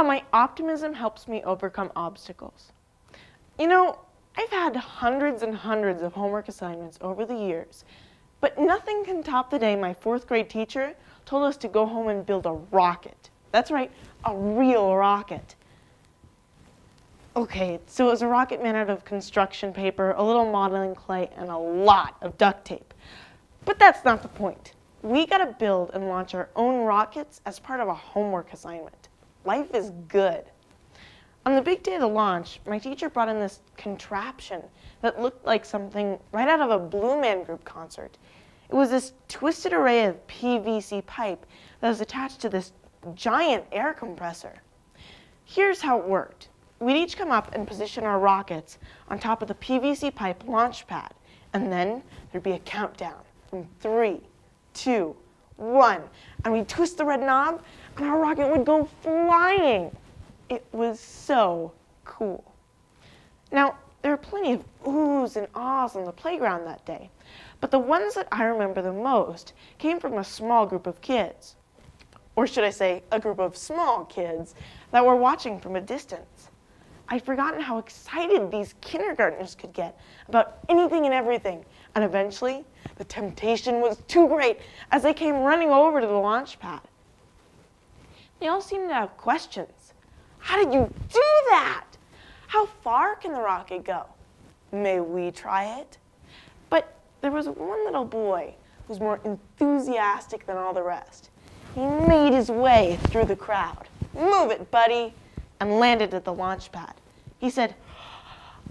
how my optimism helps me overcome obstacles. You know, I've had hundreds and hundreds of homework assignments over the years, but nothing can top the day my 4th grade teacher told us to go home and build a rocket. That's right, a real rocket. Okay, so it was a rocket made out of construction paper, a little modeling clay, and a lot of duct tape. But that's not the point. We gotta build and launch our own rockets as part of a homework assignment. Life is good. On the big day of the launch, my teacher brought in this contraption that looked like something right out of a Blue Man Group concert. It was this twisted array of PVC pipe that was attached to this giant air compressor. Here's how it worked. We'd each come up and position our rockets on top of the PVC pipe launch pad, and then there'd be a countdown from 3, 2, 1, and we'd twist the red knob, and our rocket would go flying. It was so cool. Now, there were plenty of oohs and ahs on the playground that day, but the ones that I remember the most came from a small group of kids. Or should I say, a group of small kids that were watching from a distance. I'd forgotten how excited these kindergartners could get about anything and everything, and eventually, the temptation was too great as they came running over to the launch pad. They all seemed to have questions. How did you do that? How far can the rocket go? May we try it? But there was one little boy who was more enthusiastic than all the rest. He made his way through the crowd. Move it, buddy, and landed at the launch pad. He said,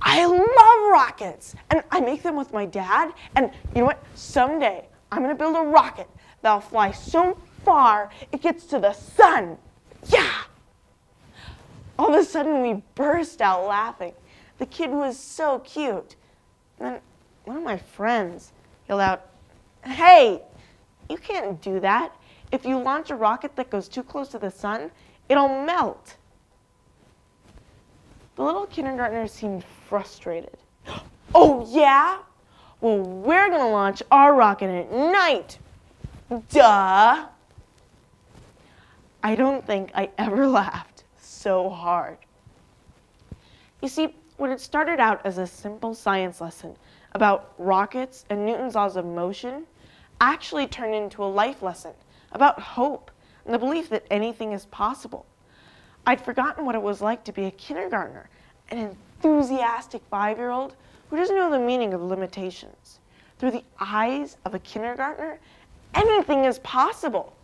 I love rockets, and I make them with my dad, and you know what? Someday, I'm going to build a rocket that'll fly so far it gets to the sun. Yeah! All of a sudden, we burst out laughing. The kid was so cute. And then one of my friends yelled out, hey, you can't do that. If you launch a rocket that goes too close to the sun, it'll melt. The little kindergartner seemed frustrated. Oh, yeah? Well, we're going to launch our rocket at night. Duh. I don't think I ever laughed so hard. You see, what had started out as a simple science lesson about rockets and Newton's laws of motion actually turned into a life lesson about hope and the belief that anything is possible. I'd forgotten what it was like to be a kindergartner, an enthusiastic 5-year-old who doesn't know the meaning of limitations. Through the eyes of a kindergartner, anything is possible.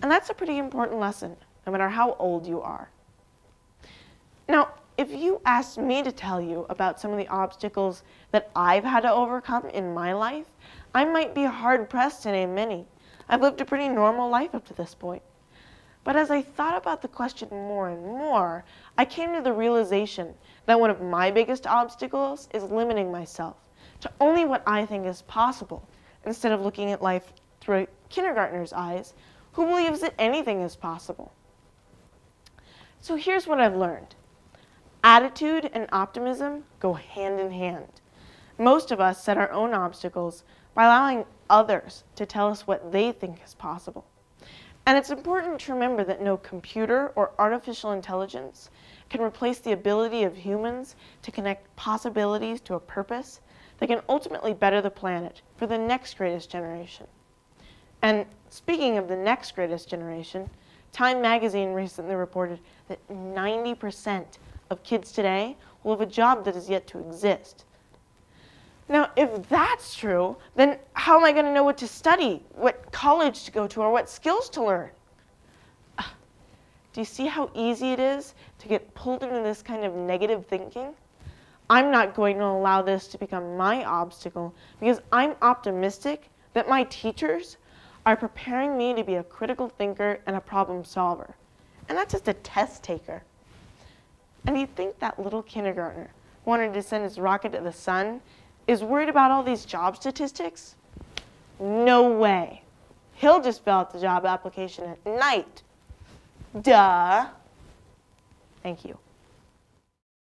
And that's a pretty important lesson, no matter how old you are. Now, if you asked me to tell you about some of the obstacles that I've had to overcome in my life, I might be hard-pressed to name many. I've lived a pretty normal life up to this point. But as I thought about the question more and more, I came to the realization that one of my biggest obstacles is limiting myself to only what I think is possible, instead of looking at life through a kindergartner's eyes who believes that anything is possible. So here's what I've learned. Attitude and optimism go hand in hand. Most of us set our own obstacles by allowing others to tell us what they think is possible. And it's important to remember that no computer or artificial intelligence can replace the ability of humans to connect possibilities to a purpose that can ultimately better the planet for the next greatest generation. And speaking of the next greatest generation, Time magazine recently reported that 90% of kids today will have a job that is yet to exist. Now, if that's true, then how am I going to know what to study, what college to go to, or what skills to learn? Do you see how easy it is to get pulled into this kind of negative thinking? I'm not going to allow this to become my obstacle because I'm optimistic that my teachers are preparing me to be a critical thinker and a problem solver, and not just a test taker. And you'd think that little kindergartner who wanted to send his rocket to the sun is worried about all these job statistics? No way. He'll just fill out the job application at night. Duh. Thank you.